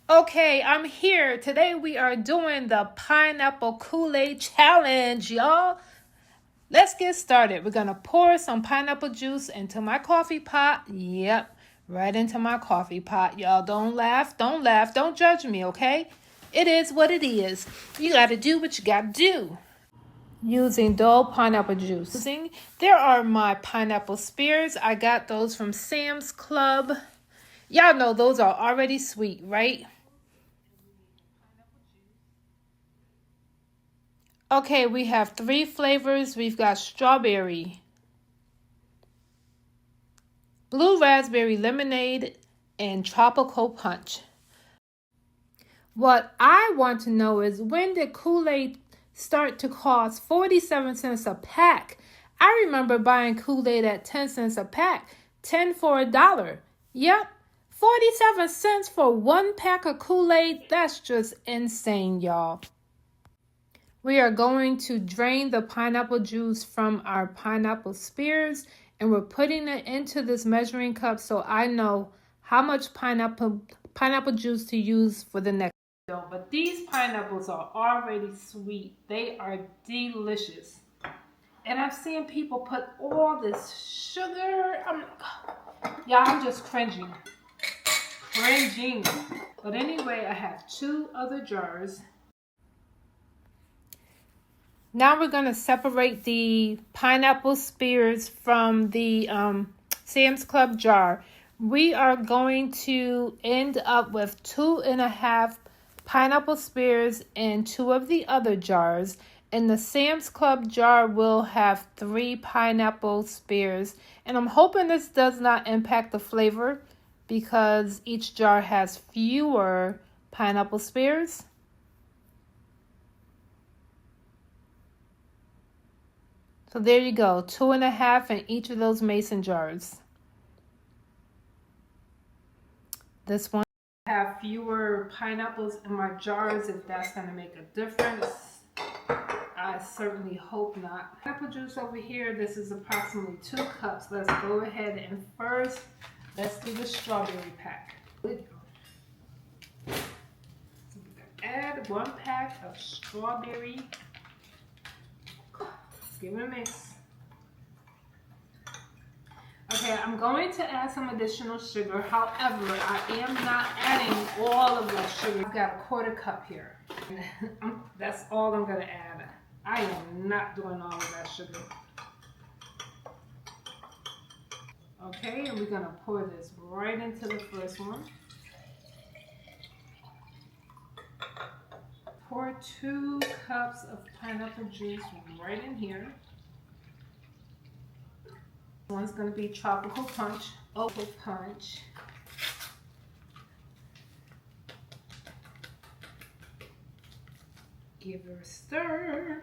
Okay, I'm here. Today we are doing the pineapple Kool-Aid challenge, y'all. Let's get started. We're going to pour some pineapple juice into my coffee pot. Yep, right into my coffee pot. Y'all don't laugh. Don't laugh. Don't judge me, okay? It is what it is. You got to do what you got to do. Using dull pineapple juice. There are my pineapple spears. I got those from Sam's Club. Y'all know those are already sweet, right? Okay, we have 3 flavors. We've got strawberry, blue raspberry lemonade, and tropical punch. What I want to know is, when did Kool-Aid start to cost 47 cents a pack? I remember buying Kool-Aid at 10 cents a pack, 10 for $1. Yep, 47 cents for 1 pack of Kool-Aid. That's just insane, y'all. We are going to drain the pineapple juice from our pineapple spears, and we're putting it into this measuring cup so I know how much pineapple juice to use for the next video. But these pineapples are already sweet. They are delicious. And I've seen people put all this sugar. I'm just cringing. But anyway, I have 2 other jars. Now we're going to separate the pineapple spears from the Sam's Club jar. We are going to end up with 2.5 pineapple spears in 2 of the other jars. And the Sam's Club jar will have 3 pineapple spears. And I'm hoping this does not impact the flavor because each jar has fewer pineapple spears. So there you go, 2.5 in each of those mason jars. This one have fewer pineapples in my jars. If that's going to make a difference, I certainly hope not. Pineapple juice over here, this is approximately 2 cups. Let's go ahead and first, let's do the strawberry pack. So we're going to add 1 pack of strawberry. Give it a mix. Okay, I'm going to add some additional sugar. However, I am not adding all of that sugar. I've got a 1/4 cup here. That's all I'm going to add. I am not doing all of that sugar. Okay, and we're going to pour this right into the first one. Pour 2 cups of pineapple juice right in here. One's going to be tropical punch. Give her a stir.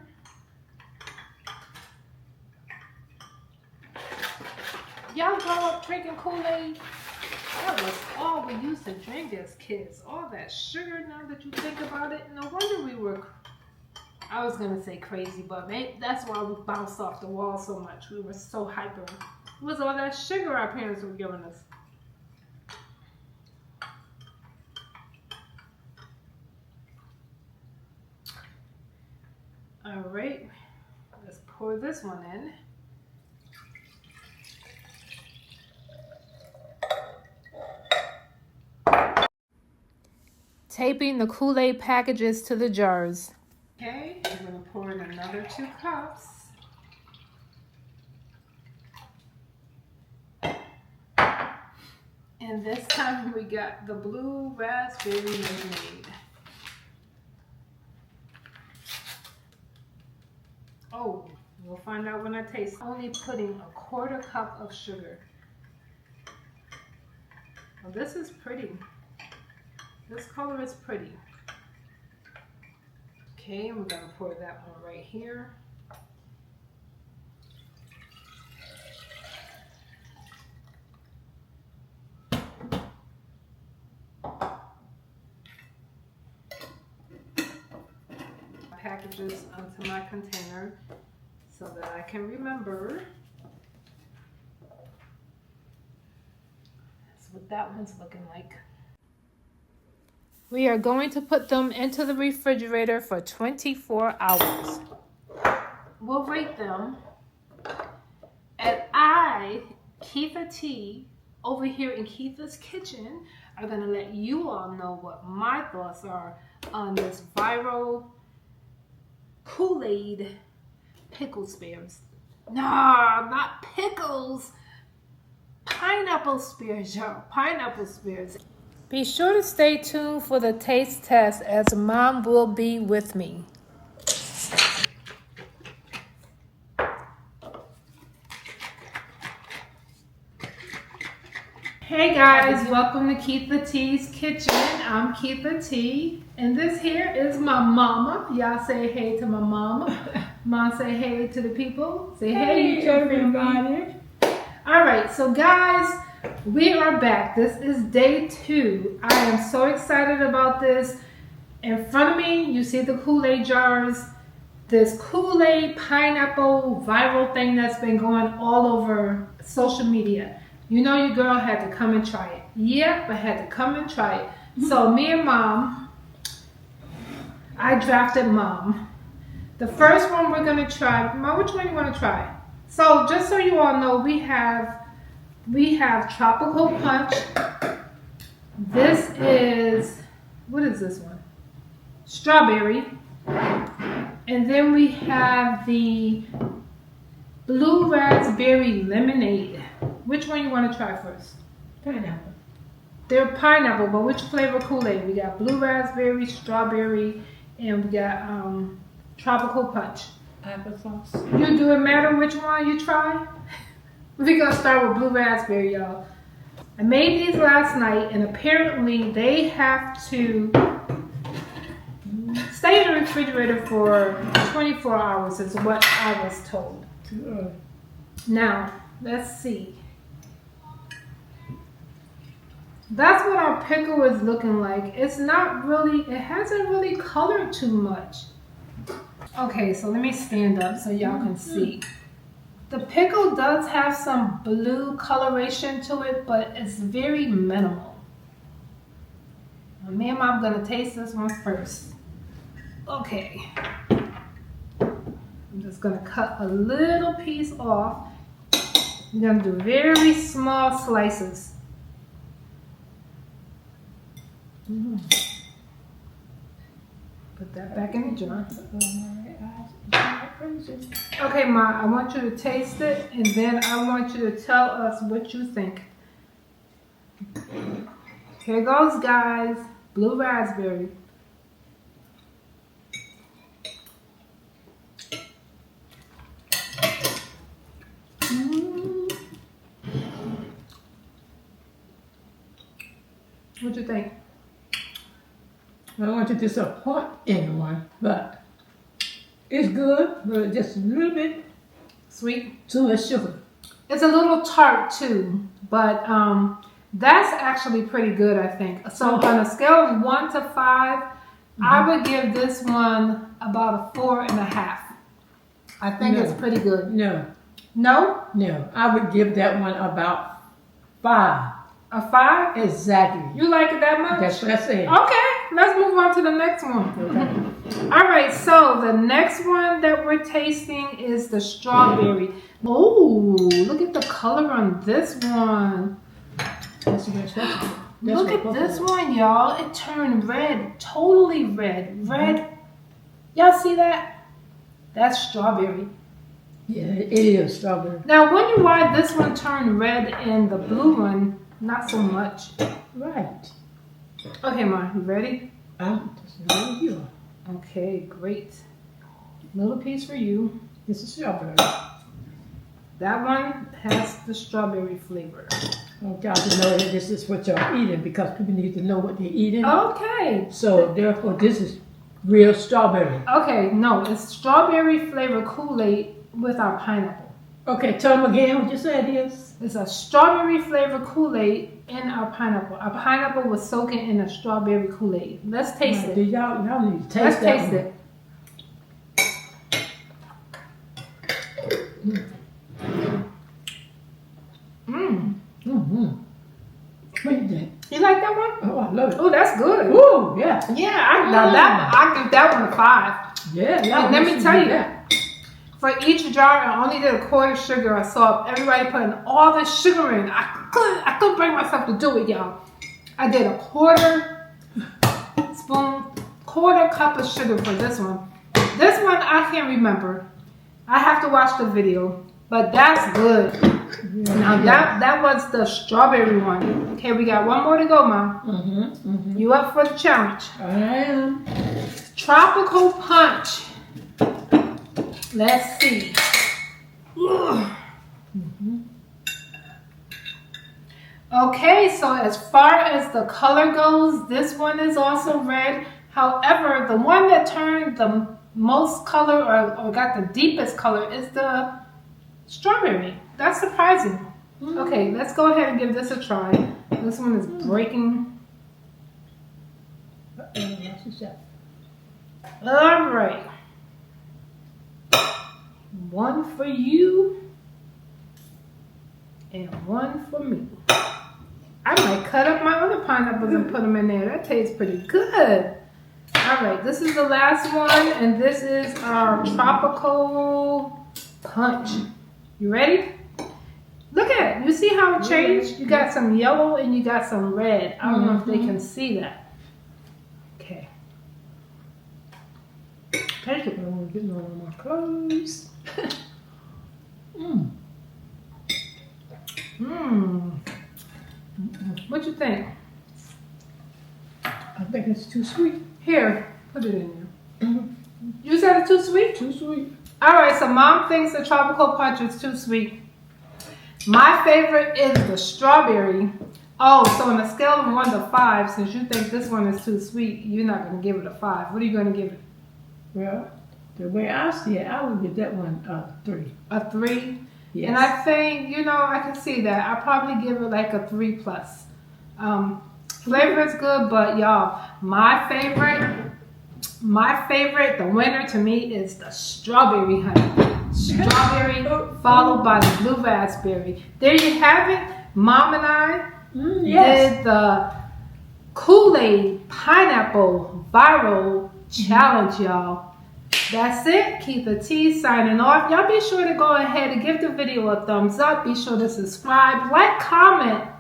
Y'all grow up drinking Kool-Aid? That was all we used to drink as kids. All that sugar, now that you think about it. No wonder we were, I was going to say crazy, but maybe that's why we bounced off the wall so much. We were so hyper. It was all that sugar our parents were giving us. All right, let's pour this one in. Taping the Kool-Aid packages to the jars. Okay, I'm going to pour in another 2 cups. And this time we got the blue raspberry lemonade. Oh, we'll find out when I taste. Only putting a 1/4 cup of sugar. Well, this is pretty. This color is pretty. Okay, and we're going to pour that one right here. Packages onto my container so that I can remember. That's what that one's looking like. We are going to put them into the refrigerator for 24 hours. We'll rate them. And I, Kietha T, over here in Kietha's kitchen, are going to let you all know what my thoughts are on this viral Kool-Aid pickle spears. No, not pickles. Pineapple spears, y'all. Pineapple spears. Be sure to stay tuned for the taste test as Mom will be with me. Hey guys, welcome to Kietha T's kitchen. I'm Kietha T, and this here is my mama. Y'all say hey to my mama. Mom, say hey to the people. Say hey to everybody. All right, so guys, we are back. This is day 2. I am so excited about this. In front of me, you see the Kool-Aid jars. This Kool-Aid pineapple viral thing that's been going all over social media. You know your girl had to come and try it. Yep, I had to come and try it. So me and Mom, I drafted Mom. The first one we're going to try, Mom, which one you want to try? So just so you all know, we have Tropical Punch. This is, what is this one? Strawberry. And then we have the Blue Raspberry Lemonade. Which one you want to try first? Pineapple. They're pineapple, but which flavor Kool-Aid? We got blue raspberry, strawberry, and we got Tropical Punch. Applesauce. You do it matter which one you try? We're going to start with blue raspberry, y'all. I made these last night, and apparently they have to stay in the refrigerator for 24 hours is what I was told. Now, let's see. That's what our pickle is looking like. It's not really, it hasn't really colored too much. Okay, so let me stand up so y'all can see. The pickle does have some blue coloration to it, but it's very minimal. Now, me and Mom are gonna taste this one first. Okay. I'm just gonna cut a little piece off. I'm gonna do very small slices. Put that back in the jar. Okay, Ma, I want you to taste it, and then I want you to tell us what you think. Here goes, guys. Blue raspberry. What you think? I don't want to disappoint anyone, but it's good, but just a little bit Sweet. too much sugar. It's a little tart too, but that's actually pretty good, I think. So on a scale of 1 to 5, I would give this one about a 4.5. I think it's pretty good. No. No? No. I would give that one about 5. A 5? Exactly. You like it that much? That's what I said. Okay, let's move on to the next one. Okay. All right, so the next one that we're tasting is the strawberry. Oh, look at the color on this one. Look at this one, y'all. It turned red, totally red. Red. Y'all see that? That's strawberry. Yeah, it is strawberry. Now, wonder why this one turned red and the blue one not so much. Right. Okay, Ma, you ready? I'm just ready you. Okay, great. Little piece for you. This is strawberry. That one has the strawberry flavor. Oh, God, to know that this is what y'all eating because people need to know what they're eating. Okay. So, therefore, this is real strawberry. Okay, no, it's strawberry flavored Kool-Aid with our pineapple. Okay, tell them again what you said it is. It's a strawberry flavored Kool-Aid in our pineapple. Our pineapple was soaking in a strawberry Kool-Aid. Let's taste it. Y'all need to taste Let's that taste one. it. Mm-hmm. What do you think? You like that one? Oh, I love it. Oh, that's that's good. Ooh, yeah. Yeah, I give that one a 5. Yeah. And let me tell you, for each jar, I only did a quarter sugar or salt. Everybody putting all this sugar in. I couldn't bring myself to do it, y'all. I did a quarter cup of sugar for this one. This one I can't remember. I have to watch the video, but that's good. Now that was the strawberry one. Okay, we got one more to go, Mom. You up for the challenge? I am. Tropical punch. Let's see. Okay, so as far as the color goes, this one is also red. However, the one that turned the most color or got the deepest color is the strawberry. That's surprising. Okay, let's go ahead and give this a try. This one is breaking. All right. One for you and one for me. I might cut up my other pineapples and put them in there. That tastes pretty good. All right, this is the last one, and this is our tropical punch. You ready? Look at it. You see how it changed? You got some yellow and you got some red. I don't know if they can see that. Okay. Take it. I'm getting on my clothes. What you think? I think it's too sweet. Here, put it in there. You said it's too sweet? Too sweet. All right, so Mom thinks the tropical punch is too sweet. My favorite is the strawberry. Oh, so on a scale of 1 to 5, since you think this one is too sweet, you're not going to give it a 5. What are you going to give it? Well, the way I see it, I would give that one a 3. A 3? Yes. And I think, I can see that. I'll probably give it like a 3 plus. Flavor is good, but y'all, my favorite, the winner to me is the strawberry, honey. Strawberry followed by the blue raspberry. There you have it. Mom and I did the Kool-Aid pineapple viral challenge, y'all. That's it. Kietha T signing off. Y'all be sure to go ahead and give the video a thumbs up. Be sure to subscribe, like, comment,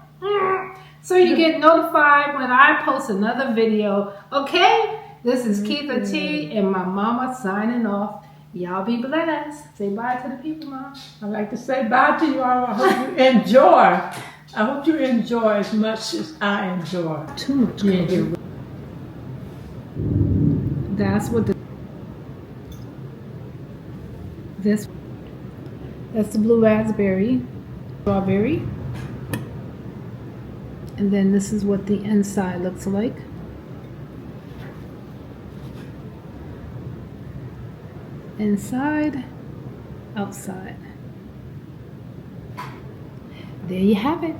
so you get notified when I post another video. Okay? This is Kietha T and my mama signing off. Y'all be blessed. Say bye to the people, Mom. I'd like to say bye to you all. I hope you enjoy. I hope you enjoy as much as I enjoy. Too much. That's what that's the blue raspberry, strawberry. And then this is what the inside looks like. Inside, outside. There you have it.